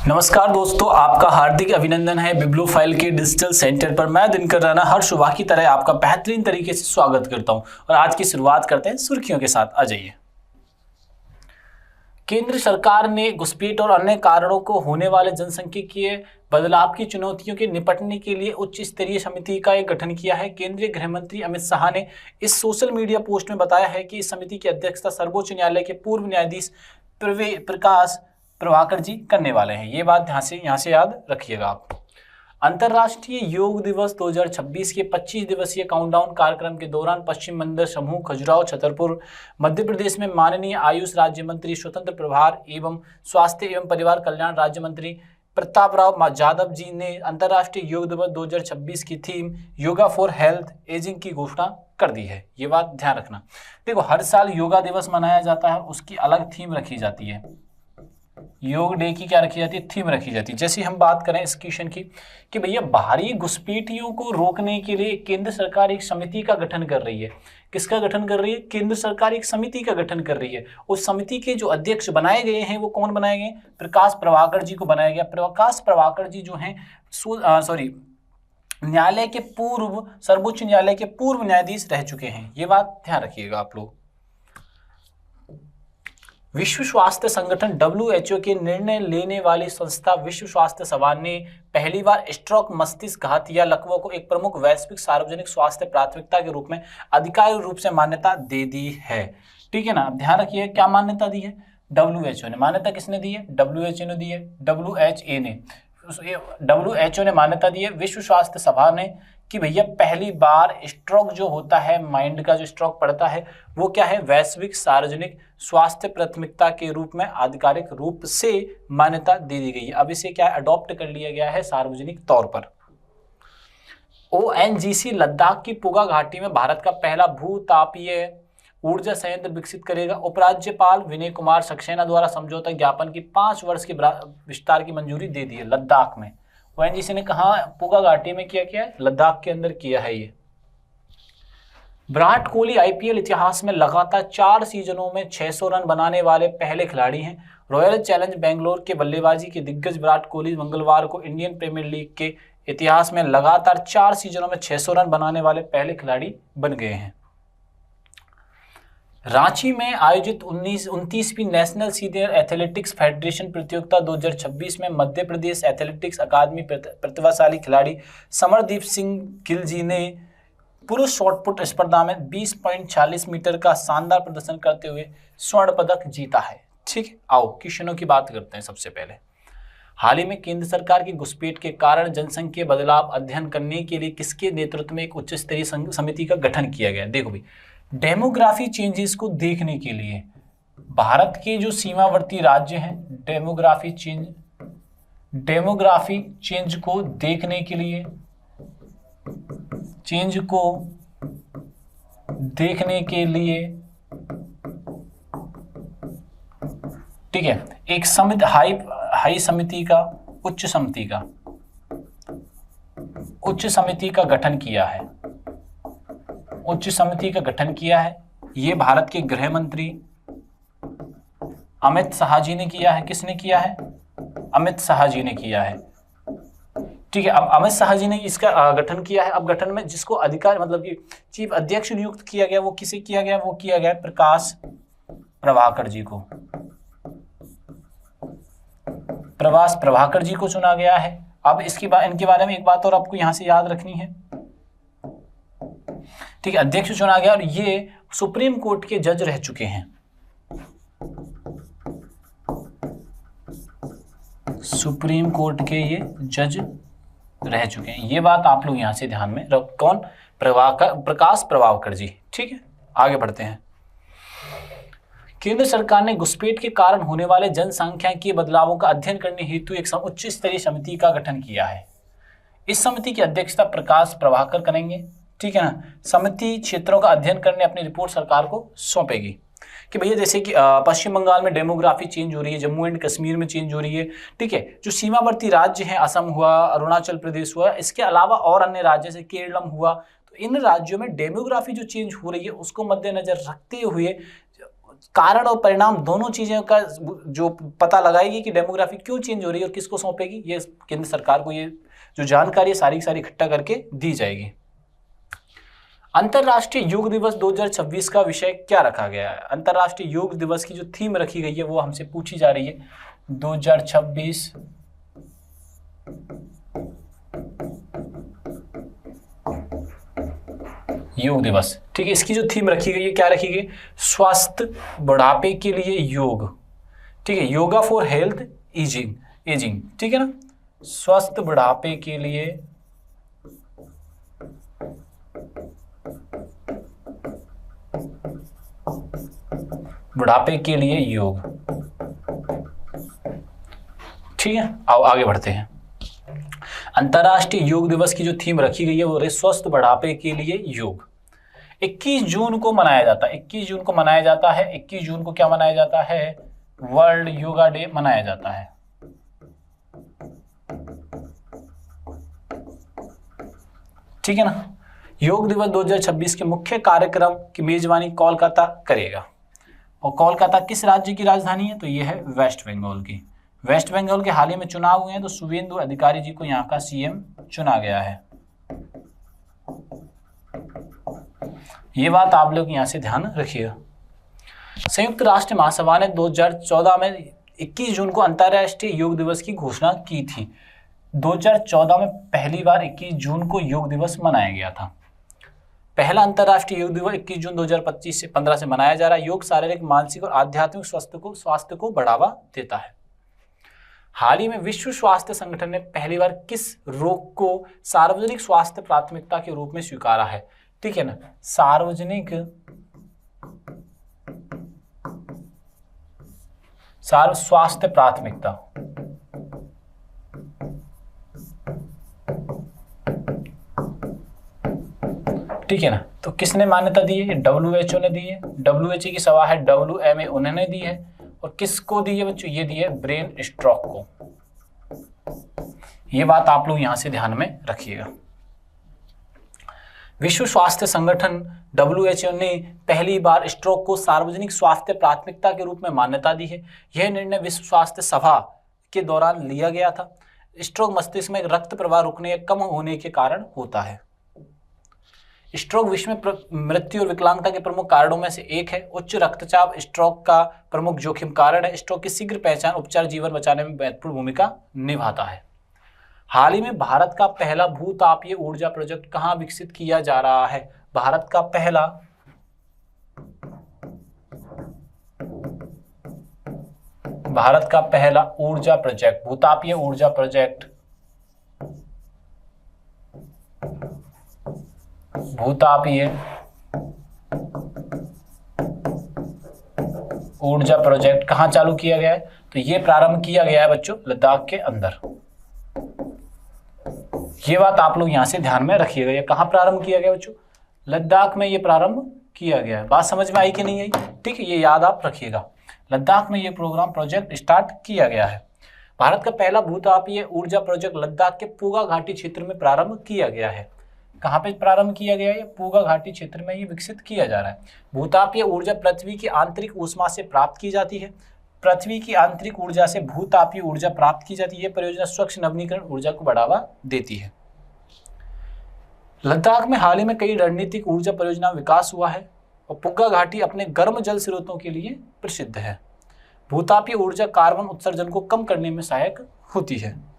नमस्कार दोस्तों, आपका हार्दिक अभिनंदन है बिब्लो फाइल के डिजिटल सेंटर पर। मैं दिनकर राणा हर सुबह की तरह आपका बेहतरीन तरीके से स्वागत करता हूं और आज की शुरुआत करते हैं सुर्खियों के साथ। आ जाइए। केंद्र सरकार ने घुसपैठ और अन्य कारणों को होने वाले जनसांख्यिकीय बदलाव की चुनौतियों के निपटने के लिए उच्च स्तरीय समिति का एक गठन किया है। केंद्रीय गृह मंत्री अमित शाह ने इस सोशल मीडिया पोस्ट में बताया है कि इस समिति की अध्यक्षता सर्वोच्च न्यायालय के पूर्व न्यायाधीश प्रकाश प्रभाकर जी करने वाले हैं। ये बात यहाँ से याद रखिएगा आप। अंतर्राष्ट्रीय योग दिवस 2026 के 25 दिवसीय काउंटडाउन कार्यक्रम के दौरान पश्चिम मंदिर समूह खजुराहो छतरपुर मध्य प्रदेश में माननीय आयुष राज्य मंत्री स्वतंत्र प्रभार एवं स्वास्थ्य एवं परिवार कल्याण राज्य मंत्री प्रताप राव जाधव जी ने अंतर्राष्ट्रीय योग दिवस 2026 की theme yoga for health ageing की घोषणा कर दी है। ये बात ध्यान रखना। देखो, हर साल योगा दिवस मनाया जाता है, उसकी अलग थीम रखी जाती है। योग डे की क्या रखी जाती है? थीम रखी जाती है। जैसे हम बात करें इस क्वेश्चन की कि भैया बाहरी घुसपैठियों को रोकने के लिए केंद्र सरकार एक समिति का गठन कर रही है। किसका गठन कर रही है? केंद्र सरकार एक समिति का गठन कर रही है। उस समिति के जो अध्यक्ष बनाए गए हैं वो कौन बनाए गए? प्रकाश प्रभाकर जी को बनाया गया। प्रकाश प्रभाकर जी जो हैं न्यायालय के पूर्व सर्वोच्च न्यायालय के पूर्व न्यायाधीश रह चुके हैं। ये बात ध्यान रखिएगा आप लोग। विश्व स्वास्थ्य संगठन WHO के निर्णय लेने वाली संस्था विश्व स्वास्थ्य सभा ने पहली बार स्ट्रोक, मस्तिष्क घात या लकवा को एक प्रमुख वैश्विक सार्वजनिक स्वास्थ्य प्राथमिकता के रूप में आधिकारिक रूप से मान्यता दे दी है। ठीक है ना, ध्यान रखिए क्या मान्यता दी है? WHO ने। मान्यता किसने दी है? WHO ने दी है। WHO ने मान्यता दी है विश्व स्वास्थ्य सभा ने कि भैया पहली बार स्ट्रोक जो होता है, माइंड का जो स्ट्रोक पड़ता है, वो क्या है? वैश्विक सार्वजनिक स्वास्थ्य प्राथमिकता के रूप में आधिकारिक रूप से मान्यता दे दी गई है। अब इसे क्या अडॉप्ट कर लिया गया है सार्वजनिक तौर पर। ONGC लद्दाख की पुगा घाटी में भारत का पहला भूतापीय ऊर्जा संयंत्र विकसित करेगा। उपराज्यपाल विनय कुमार सक्सेना द्वारा समझौता ज्ञापन की 5 वर्ष के विस्तार की मंजूरी दे दी है लद्दाख में। ONGC ने कहा पुगा घाटी में किया है? लद्दाख के अंदर किया है। ये विराट कोहली IPL इतिहास में लगातार 4 सीजनों में 600 रन बनाने वाले पहले खिलाड़ी हैं। रॉयल चैलेंज बेंगलोर के बल्लेबाजी के दिग्गज विराट कोहली मंगलवार को इंडियन प्रीमियर लीग के इतिहास में लगातार 4 सीजनों में 600 रन बनाने वाले पहले खिलाड़ी बन गए हैं। रांची में आयोजित 29वीं नेशनल सीनियर एथलेटिक्स फेडरेशन प्रतियोगिता 2026 में मध्य प्रदेश एथलेटिक्स अकादमी प्रतिभाशाली खिलाड़ी समरदीप सिंह गिल जी ने पुरुष शॉटपुट स्पर्धा में 20.40 मीटर का शानदार प्रदर्शन करते हुए स्वर्ण पदक जीता है। ठीक है, आओ क्वेश्चनों की बात करते हैं। सबसे पहले, हाल ही में केंद्र सरकार की घुसपैठ के कारण जनसंख्या बदलाव अध्ययन करने के लिए किसके नेतृत्व में एक उच्च स्तरीय समिति का गठन किया गया? देखो भाई, डेमोग्राफी चेंजेस को देखने के लिए भारत के जो सीमावर्ती राज्य हैं, डेमोग्राफी चेंज को देखने के लिए ठीक है, एक समिति हाई समिति का उच्च समिति का गठन किया है। उच्च समिति का गठन किया है। ये भारत के गृह मंत्री अमित शाह जी ने किया है। किसने किया है? अमित शाह जी ने किया है। ठीक है, अब अमित शाह जी ने इसका गठन किया है। अब गठन में जिसको अधिकार मतलब कि चीफ अध्यक्ष नियुक्त किया गया, वो किसे किया गया? वो किया गया प्रकाश प्रभाकर जी को। प्रकाश प्रभाकर जी को चुना गया है। अब इनके बारे में एक बात और आपको यहां से याद रखनी है। ठीक है, अध्यक्ष चुना गया और ये सुप्रीम कोर्ट के जज रह चुके हैं। सुप्रीम कोर्ट के ये जज रह चुके हैं। ये बात आप लोग यहां से ध्यान में रख। कौन? प्रकाश प्रभाकर जी। ठीक है, आगे बढ़ते हैं। केंद्र सरकार ने घुसपैठ के कारण होने वाले जनसंख्याकीय बदलावों का अध्ययन करने हेतु एक उच्च स्तरीय समिति का गठन किया है। इस समिति की अध्यक्षता प्रकाश प्रभाकर करेंगे। ठीक है ना। समिति क्षेत्रों का अध्ययन करने अपनी रिपोर्ट सरकार को सौंपेगी कि भैया जैसे कि पश्चिम बंगाल में डेमोग्राफी चेंज हो रही है, जम्मू एंड कश्मीर में चेंज हो रही है। ठीक है, जो सीमावर्ती राज्य हैं, असम हुआ, अरुणाचल प्रदेश हुआ, इसके अलावा और अन्य राज्य जैसे केरलम हुआ, तो इन राज्यों में डेमोग्राफी जो चेंज हो रही है उसको मद्देनजर रखते हुए कारण और परिणाम दोनों चीजें का जो पता लगाएगी कि डेमोग्राफी क्यों चेंज हो रही है और किसको सौंपेगी, ये केंद्र सरकार को ये जो जानकारी है सारी की सारी इकट्ठा करके दी जाएगी। अंतर्राष्ट्रीय योग दिवस 2026 का विषय क्या रखा गया है? अंतर्राष्ट्रीय योग दिवस की जो थीम रखी गई है वो हमसे पूछी जा रही है। 2026 योग दिवस, ठीक है। इसकी जो थीम रखी गई है, क्या रखी गई? स्वास्थ्य बुढ़ापे के लिए योग, ठीक है। योगा फॉर हेल्थ एजिंग, ठीक है ना। स्वस्थ बुढ़ापे के लिए योग, ठीक है। आओ आगे बढ़ते हैं। अंतर्राष्ट्रीय योग दिवस की जो थीम रखी गई है वो स्वस्थ बुढ़ापे के लिए योग 21 जून को मनाया जाता है। 21 जून को मनाया जाता है। 21 जून को क्या मनाया जाता है? वर्ल्ड योगा डे मनाया जाता है। ठीक है ना। योग दिवस 2026 के मुख्य कार्यक्रम की मेजबानी कोलकाता करेगा। और कोलकाता किस राज्य की राजधानी है? तो ये है वेस्ट बंगाल की। वेस्ट बंगाल के हाल ही में चुनाव हुए हैं तो शुभेंदु अधिकारी जी को यहाँ का सीएम चुना गया है। ये बात आप लोग यहाँ से ध्यान रखिएगा। संयुक्त राष्ट्र महासभा ने 2014 में 21 जून को अंतर्राष्ट्रीय योग दिवस की घोषणा की थी। 2014 में पहली बार 21 जून को योग दिवस मनाया गया था। पहला अंतर्राष्ट्रीय योग दिवस 21 जून 2025 से 15 से मनाया जा रहा है। योग शारीरिक, मानसिक और आध्यात्मिक स्वास्थ्य को बढ़ावा देता है। हाल ही में विश्व स्वास्थ्य संगठन ने पहली बार किस रोग को सार्वजनिक स्वास्थ्य प्राथमिकता के रूप में स्वीकारा है? ठीक है ना। सार्वजनिक स्वास्थ्य प्राथमिकता, ठीक है ना। तो किसने मान्यता दी है? WHO ने दी है। WHO की सभा है WMA, उन्होंने दी है। और किसको दी है बच्चों? ये दी है ब्रेन स्ट्रोक को। ये बात आप लोग यहां से ध्यान में रखिएगा। विश्व स्वास्थ्य संगठन WHO ने पहली बार स्ट्रोक को सार्वजनिक स्वास्थ्य प्राथमिकता के रूप में मान्यता दी है। यह निर्णय विश्व स्वास्थ्य सभा के दौरान लिया गया था। स्ट्रोक मस्तिष्क में रक्त प्रवाह रुकने या कम होने के कारण होता है। स्ट्रोक विश्व में मृत्यु और विकलांगता के प्रमुख कारणों में से एक है। उच्च रक्तचाप स्ट्रोक का प्रमुख जोखिम कारण है। स्ट्रोक की शीघ्र पहचान उपचार जीवन बचाने में महत्वपूर्ण भूमिका निभाता है। हाल ही में भारत का पहला भूतापीय ऊर्जा प्रोजेक्ट कहां विकसित किया जा रहा है? भारत का पहला ऊर्जा प्रोजेक्ट, भूतापीय ऊर्जा प्रोजेक्ट, भूतापीय ऊर्जा प्रोजेक्ट कहां चालू किया गया है? तो ये प्रारंभ किया गया है बच्चों लद्दाख के अंदर। ये बात आप लोग यहां से ध्यान में रखिएगा। ये कहां प्रारंभ किया गया बच्चों? लद्दाख में ये प्रारंभ किया गया है। बात समझ में आई कि नहीं आई? ठीक है, ये याद आप रखिएगा। लद्दाख में ये प्रोजेक्ट स्टार्ट किया गया है। भारत का पहला भूतापीय ऊर्जा प्रोजेक्ट लद्दाख के पूगा घाटी क्षेत्र में प्रारंभ किया गया है। कहाँ पे प्रारंभ किया गया है? पूगा घाटी क्षेत्र में ये विकसित किया जा रहा है। भूतापीय ऊर्जा पृथ्वी की आंतरिक ऊष्मा से प्राप्त की जाती है। पृथ्वी की आंतरिक ऊर्जा से भूतापीय ऊर्जा प्राप्त की जाती है। यह परियोजना स्वच्छ नवीकरण ऊर्जा को बढ़ावा देती है। लद्दाख में हाल ही में कई रणनीतिक ऊर्जा परियोजना विकास हुआ है और पुग्गा घाटी अपने गर्म जल स्रोतों के लिए प्रसिद्ध है। भूतापीय ऊर्जा कार्बन उत्सर्जन को कम करने में सहायक होती है।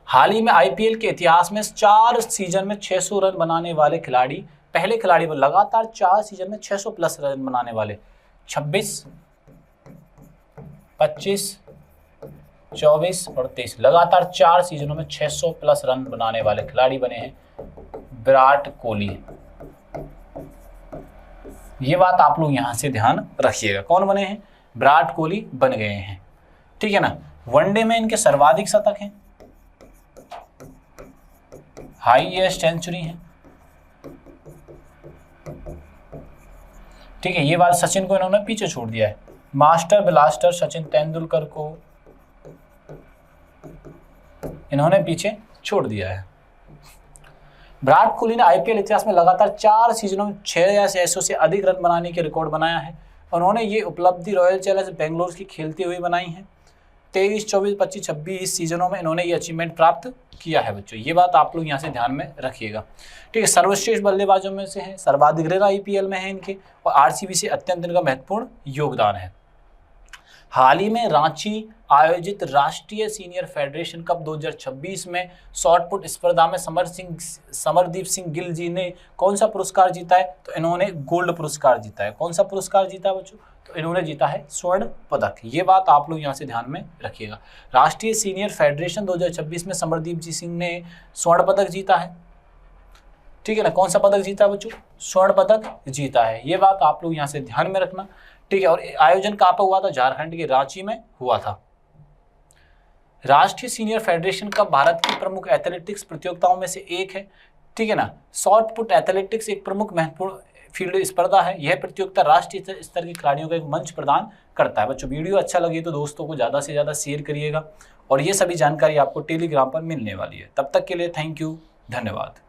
हाल ही में IPL के इतिहास में 4 सीजन में 600 रन बनाने वाले खिलाड़ी, पहले खिलाड़ी पर लगातार 4 सीजन में 600 प्लस रन बनाने वाले 26, 25, 24 और 23 लगातार 4 सीजनों में 600 प्लस रन बनाने वाले खिलाड़ी बने हैं विराट कोहली। ये बात आप लोग यहां से ध्यान रखिएगा। कौन बने हैं? विराट कोहली बन गए हैं। ठीक है ना। वनडे में इनके सर्वाधिक शतक हैं, हाईएस्ट सेंचुरी है। ठीक है। ये बात सचिन को इन्होंने पीछे छोड़ दिया है। मास्टर ब्लास्टर सचिन तेंदुलकर को इन्होंने पीछे छोड़ दिया है। विराट कोहली ने आईपीएल इतिहास में लगातार 4 सीजनों में 6 या 600 से अधिक रन बनाने के रिकॉर्ड बनाया है। उन्होंने ये उपलब्धि रॉयल चैलेंजर्स बेंगलोर की खेलते हुए बनाई है। 23, 24, 25, 26 सीजनों में इन्होंने ये अचीवमेंट प्राप्त किया है बच्चों, ये बात आप लोग यहाँ से ध्यान में रखिएगा। ठीक है, सर्वश्रेष्ठ बल्लेबाजों में से है, सर्वाधिक रन आईपीएल में है इनके, और आरसीबी से अत्यंत इनका महत्वपूर्ण योगदान है। हाल ही में रांची आयोजित राष्ट्रीय सीनियर फेडरेशन कप 2026 में शॉटपुट स्पर्धा में समरदीप सिंह गिल जी ने कौन सा पुरस्कार जीता है? तो इन्होंने गोल्ड पुरस्कार जीता है। कौन सा पुरस्कार जीता है बच्चों? तो इन्होंने जीता है स्वर्ण पदक। ये बात आप लोग यहाँ से ध्यान में रखिएगा। राष्ट्रीय सीनियर फेडरेशन 2026 में समरदीप जी सिंह ने स्वर्ण पदक जीता है। ठीक है ना, कौन सा पदक जीता है बच्चों? स्वर्ण पदक जीता है। ये बात आप लोग यहाँ से ध्यान में रखना। ठीक है, और आयोजन कहाँ पर हुआ था? झारखंड के रांची में हुआ था। राष्ट्रीय सीनियर फेडरेशन कप भारत की प्रमुख एथलेटिक्स प्रतियोगिताओं में से एक है। ठीक है ना, शॉट पुट एथलेटिक्स एक प्रमुख महत्वपूर्ण फील्ड स्पर्धा है। यह प्रतियोगिता राष्ट्रीय स्तर के खिलाड़ियों को एक मंच प्रदान करता है। बच्चों वीडियो अच्छा लगे तो दोस्तों को ज़्यादा से ज़्यादा शेयर करिएगा, और ये सभी जानकारी आपको टेलीग्राम पर मिलने वाली है। तब तक के लिए थैंक यू, धन्यवाद।